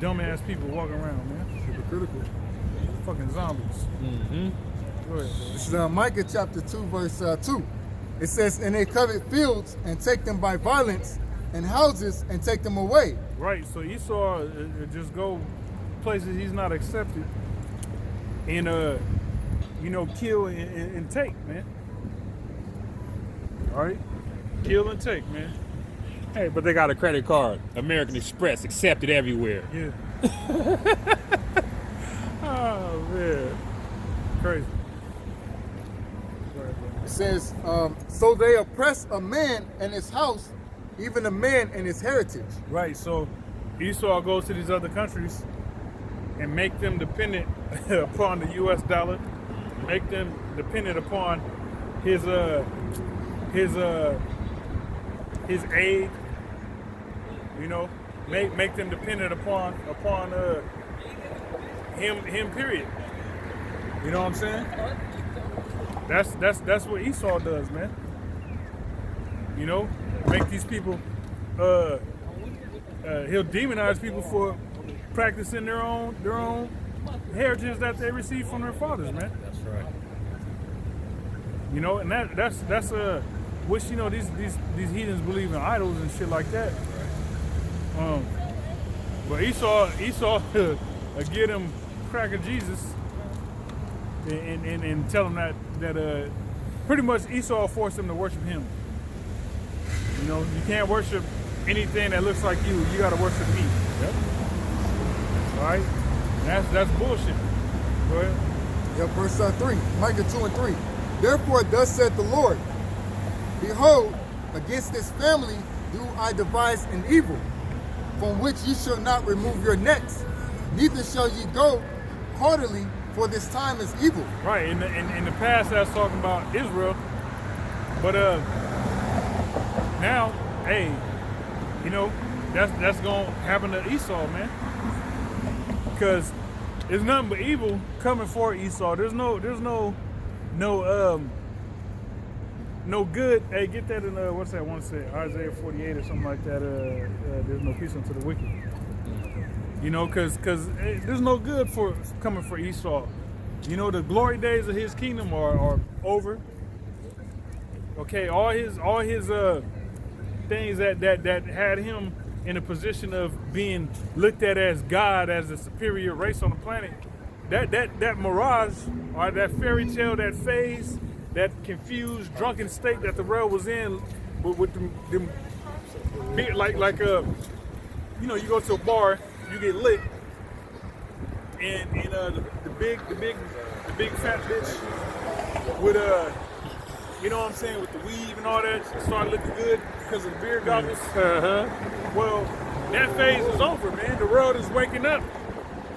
dumbass people walking around, man. Hypocritical. Fucking zombies. Mm-hmm. Go ahead, bro. This is Micah chapter 2, verse 2. It says, and they covet fields and take them by violence, and houses and take them away. Right, so Esau just go places he's not accepted and kill and take, man. All right, kill and take, man. Hey, but they got a credit card. American Express, accepted everywhere. Yeah. Oh man, crazy. It says, so they oppress a man and his house, even a man and his heritage. Right, so Esau goes to these other countries and make them dependent upon the U.S. dollar, make them dependent upon his aid, make them dependent upon him period. You know what I'm saying? That's what Esau does, man. Make these people he'll demonize people for practicing their own heritage that they received from their fathers, man. That's right. And that's which these heathens believe in idols and shit like that. But Esau get him crack of Jesus and tell him that pretty much Esau forced him to worship him. You can't worship anything that looks like you. You gotta worship me. Yep. All right? That's bullshit. Go ahead. Yeah, verse 3, Micah 2 and 3. Therefore thus saith the Lord, behold, against this family do I devise an evil, from which ye shall not remove your necks, neither shall ye go heartily, for this time is evil. Right, in the past that's talking about Israel. But now, hey, that's gonna happen to Esau, man. Because there's nothing but evil coming for Esau. There's no good. Hey, get that in what's that one say? Isaiah 48 or something like that. There's no peace unto the wicked. Because there's no good coming for Esau. The glory days of his kingdom are over. Okay, all his things that had him in a position of being looked at as God, as a superior race on the planet, that mirage or that fairy tale, that phase, that confused, drunken state that the world was in, with them like you go to a bar, you get lit, and the big fat bitch with with the weave and all that started looking good because of the beer goggles. Well, that phase is over, man. The world is waking up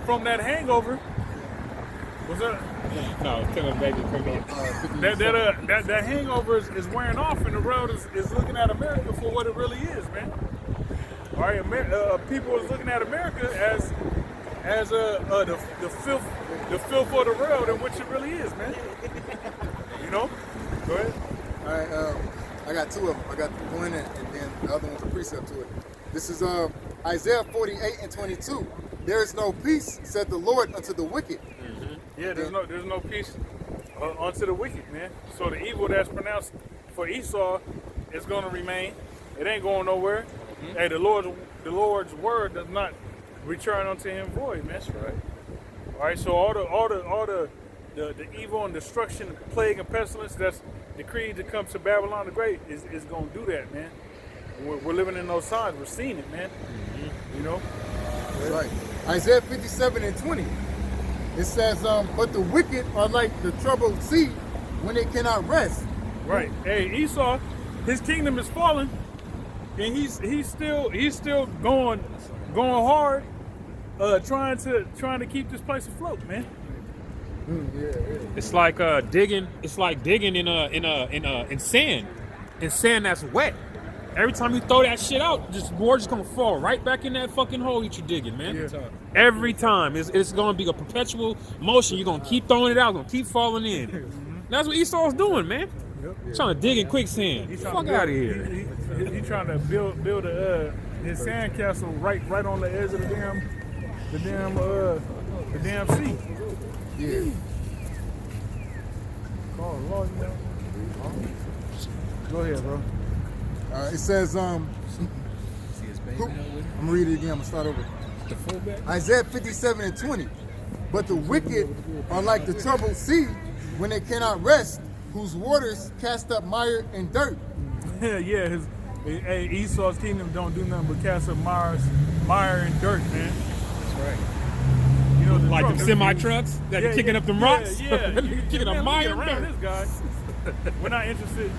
from that hangover. What's up? No, tell him baby come in. That hangover is wearing off, and the world is looking at America for what it really is, man. All right, people is looking at America as the filth of the world, in which it really is, man. Go ahead. All right, I got two of them. I got one and then the other one's a precept to it. This is Isaiah 48 and 22. There is no peace, said the Lord, unto the wicked. Mm-hmm. Yeah, there's no peace unto the wicked, man. So the evil that's pronounced for Esau is going to remain. It ain't going nowhere. Mm-hmm. Hey, the Lord's word does not return unto him void, man. That's right. All right, so all the evil and destruction, plague and pestilence that's decreed to come to Babylon the Great is going to do that, man. We're living in those times. We're seeing it, man. Mm-hmm. That's right. Isaiah 57 and 20. It says, but the wicked are like the troubled sea when they cannot rest. Right. Hey, Esau, his kingdom is falling, and he's still going hard, trying to keep this place afloat, man. Yeah. It's like digging. It's like digging in sand that's wet. Every time you throw that shit out, more just gonna fall right back in that fucking hole that you're digging, man. Yeah. Every time, it's gonna be a perpetual motion. You're gonna keep throwing it out, gonna keep falling in. Mm-hmm. That's what Esau's doing, man. Yep. Trying to dig in quicksand. Fuck out of here. He's trying to build his sandcastle right on the edge of the damn the damn sea. Yeah. Oh, Lord, you know. Go ahead, bro. It says, I'm gonna read it again. I'm gonna start over. The fullback. Isaiah 57:20. But the wicked are like the troubled sea when they cannot rest, whose waters cast up mire and dirt. Yeah, Esau's kingdom don't do nothing but cast up mire and dirt, man. That's right. You know, Like them truck- semi trucks that are kicking up them rocks. Yeah, Kicking man, up look mire around and this dirt. guy. We're not interested.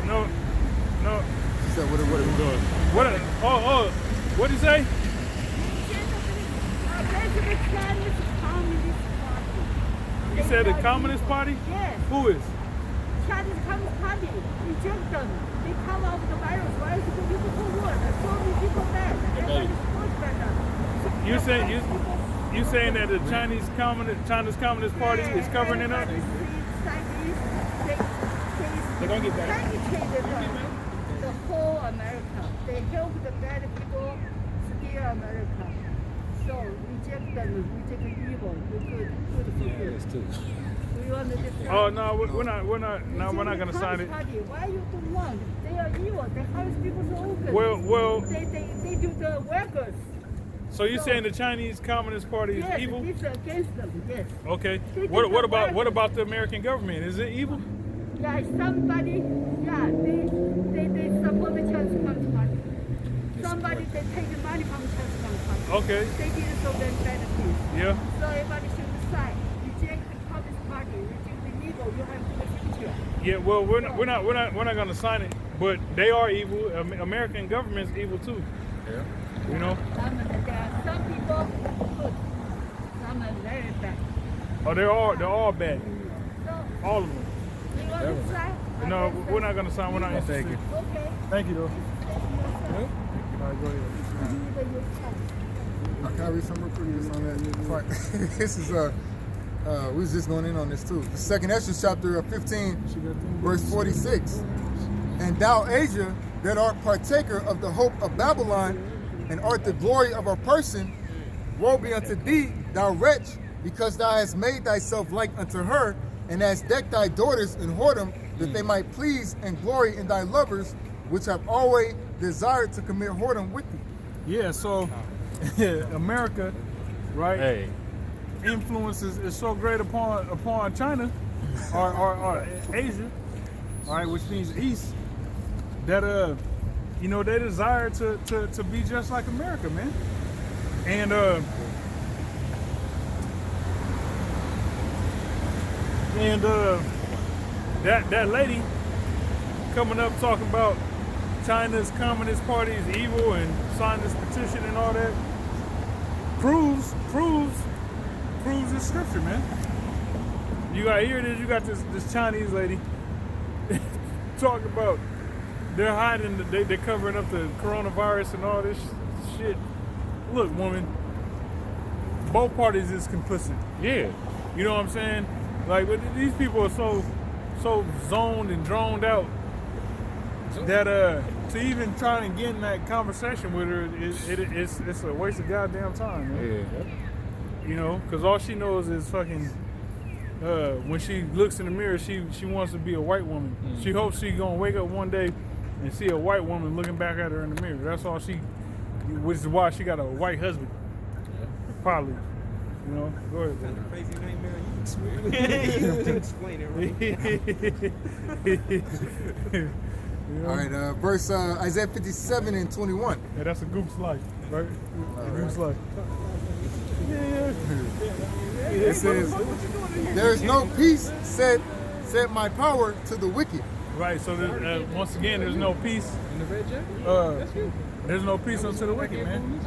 No. She said, what are we doing? What? What'd he say? He said the Communist Party? Yes. Who is? Chinese Communist Party reject them. They come out with the virus. Why is the people for war? There's so many people dead. Everybody's forced right now. You saying that the Chinese Communist Party is covering it up? They're gonna get better. The whole America. They help the bad people steal America. So reject them, reject evil, good for good. too. We want to destroy. Oh no, we're not gonna sign it. Party. Why you don't want? They are evil. They hire people so good. Well. They do the workers. So you're saying the Chinese Communist Party is Yes, evil? it's against them. Yes. Okay. They What do the about workers. the American government? Is it evil? Yeah, somebody. Yeah, they support the Chinese Communist Party. Somebody they take the money from the Chinese Communist Party. Okay. They did so then benefits. Yeah. So everybody should decide. Reject the Communist Party. Reject the evil. You have the future. Yeah. Well, we're not gonna sign it, but they are evil. American government's evil too. Yeah. You know. There are some people good. Some are very bad. Oh, they're all bad. So All of them. you want to try? No, we're not gonna sign. We're not interested. Okay. Thank you though. All right, go ahead. Can I read something real quick just on that part? This is we was just going in on this too. The second Ezra chapter 15, verse 46. And thou, Asia, that art partaker of the hope of Babylon, and art the glory of our person, woe be unto thee, thou wretch, because thou hast made thyself like unto her, and hast decked thy daughters in whoredom, that they might please and glory in thy lovers, which have always desired to commit whoredom with thee. Yeah. So, America, right? Hey. Influence is so great upon China or Asia, all right, which means East, that they desire to be just like America, man. And that lady coming up talking about China's Communist Party is evil and signing this petition and all that proves this scripture, man. You got here it is. You got this Chinese lady talking about they're hiding, they're covering up the coronavirus and all this shit. Look, woman, both parties is complicit. Yeah. You know what I'm saying? Like, but these people are so zoned and droned out that to even try and get in that conversation with her, it's a waste of goddamn time, man. Yeah. You know, because all she knows is fucking. When she looks in the mirror, she wants to be a white woman. She hopes she's gonna wake up one day and see a white woman looking back at her in the mirror. That's all which is why she got a white husband. Probably. You know, go ahead, bro. Crazy name, man. You can explain it, right? All right, verse Isaiah 57 and 21. Yeah, that's a goose life, right? Goose life. It says, there is no peace, said my power to the wicked. Right. So once again, there's no peace. In the red jacket? There's no peace unto the wicked, man.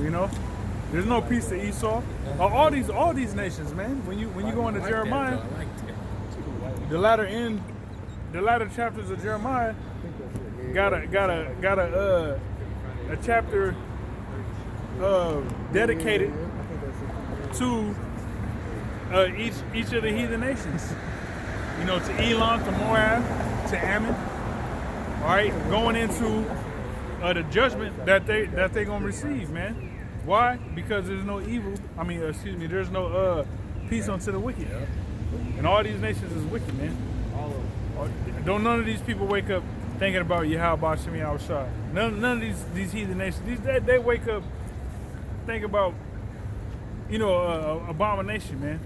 You know, there's no peace to Esau. All these nations, man. When you go into Jeremiah, the latter chapters of Jeremiah got a chapter dedicated to each of the heathen nations. You know, to Elam, to Moab, to Ammon. All right, going into the judgment that they're gonna receive, man. Why? Because there's no evil. I mean, excuse me. There's no peace unto the wicked. And all these nations is wicked, man. All of them. Don't none of these people wake up thinking about Yahweh Shemi Awashai. None of these heathen nations. They wake up think about, abomination, man.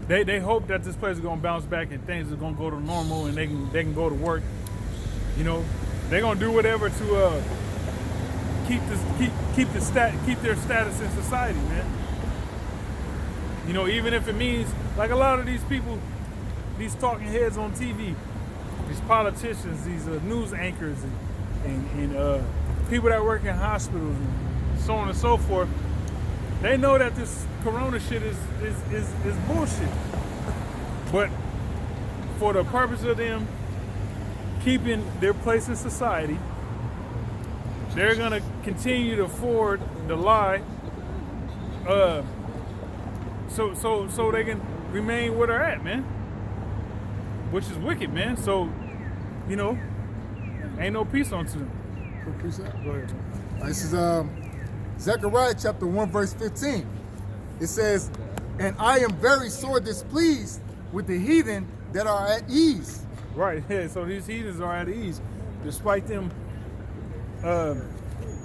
They hope that this place is gonna bounce back and things are gonna go to normal and they can go to work. They're gonna do whatever to keep their status in society, man. Even if it means, like a lot of these people, these talking heads on TV, these politicians, these news anchors, and people that work in hospitals, and so on and so forth, they know that this corona shit is bullshit. But for the purpose of them keeping their place in society, they're gonna continue to forward the lie, so they can remain where they're at, man. Which is wicked, man. So, ain't no peace unto them. Quick precept. Go ahead. This is Zechariah chapter 1 verse 15. It says, "And I am very sore displeased with the heathen that are at ease." Right, yeah, so these heathens are at ease, despite them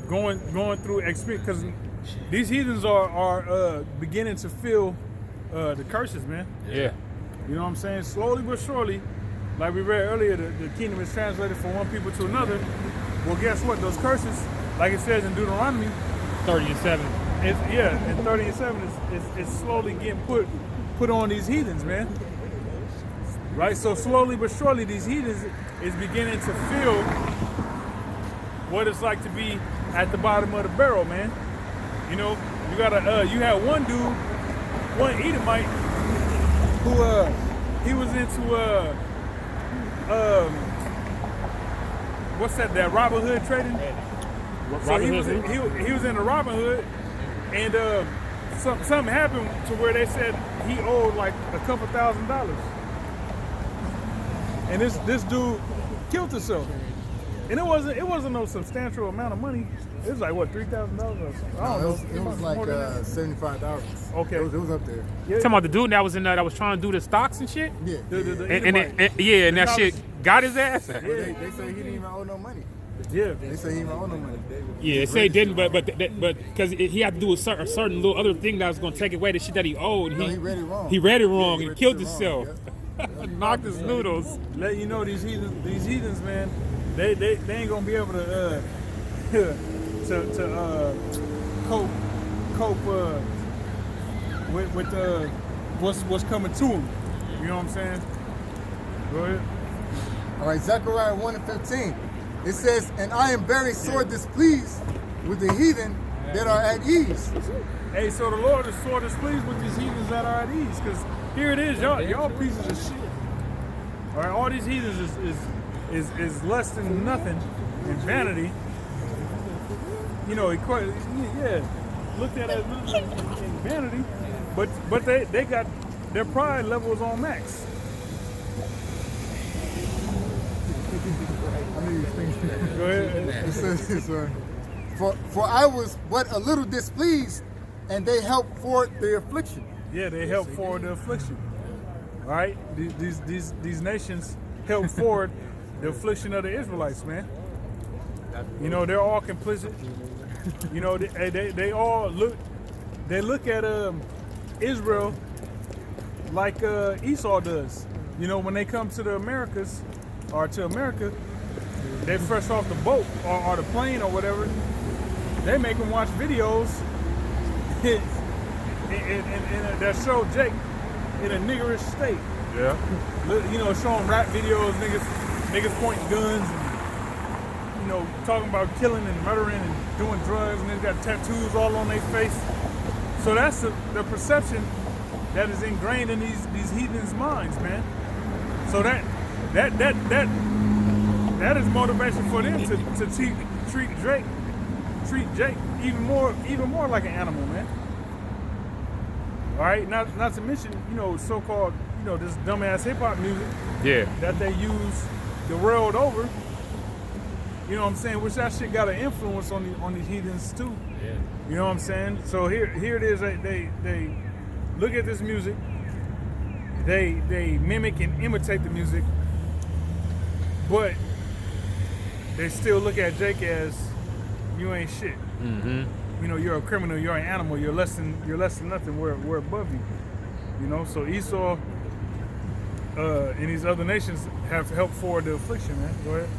going through experience, because these heathens are beginning to feel the curses, man. Yeah. You know what I'm saying? Slowly but surely, like we read earlier, the kingdom is translated from one people to another. Well, guess what? Those curses, like it says in Deuteronomy, 30 and 7. in 30 and 7, it's slowly getting put on these heathens, man. Right? So slowly but surely, these heathens is beginning to feel what it's like to be at the bottom of the barrel, man. You had one dude, one Edomite, who he was into what's that Robin Hood trading? So he was into Robin Hood, and something happened to where they said he owed like a couple $1,000, and this dude killed himself, and it wasn't no substantial amount of money. It was like what, $3,000 or something. I don't know. It was like more than that. $75. Okay. It was up there. Yeah. Talking about the dude that was in there that was trying to do the stocks and shit. Yeah. And that shit got his ass. They say he didn't even owe no money. Yeah. They say he didn't owe no money. Yeah, they say he didn't, but because he had to do a certain little other thing that was gonna take away the shit that he owed. No, he read it wrong. He read it wrong Yeah, and he killed read it wrong, himself. Knocked his noodles. Let you know these heathens, man, they ain't gonna be able to cope with what's coming to them. You know what I'm saying? Go ahead. All right, Zechariah 1 and 15. It says, "And I am very sore displeased with the heathen that are at ease." Hey, so the Lord is sore displeased with these heathens that are at ease, because here it is, y'all pieces of shit. All right, all these heathens is less than nothing in vanity. Looked at as in vanity, but they got their pride levels on max. Go ahead. It says, for I was but a little displeased, and they helped forward the affliction. Yeah, they help forward the affliction. All right, these nations help forward the affliction of the Israelites, man. They're all complicit. They all look at Israel like Esau does. When they come to the Americas or to America, they fresh off the boat or the plane or whatever. They make them watch videos that show Jake in a niggerish state. Yeah. Show them rap videos, niggas pointing guns, and talking about killing and murdering and doing drugs, and they got tattoos all on their face. So that's the perception that is ingrained in these heathens' minds, man. So that is motivation for them to treat Jake even more like an animal, man. All right, not to mention so-called this dumbass hip hop music Yeah. that they use the world over. You know what I'm saying? Which that shit got an influence on these heathens too. Yeah. You know what I'm saying? So here it is. They look at this music. They mimic and imitate the music, but they still look at Jake as you ain't shit. Mm-hmm. You know, you're a criminal. You're an animal. You're less than nothing. We're above you. You know. So Esau and these other nations have helped forward the affliction, man. Go ahead.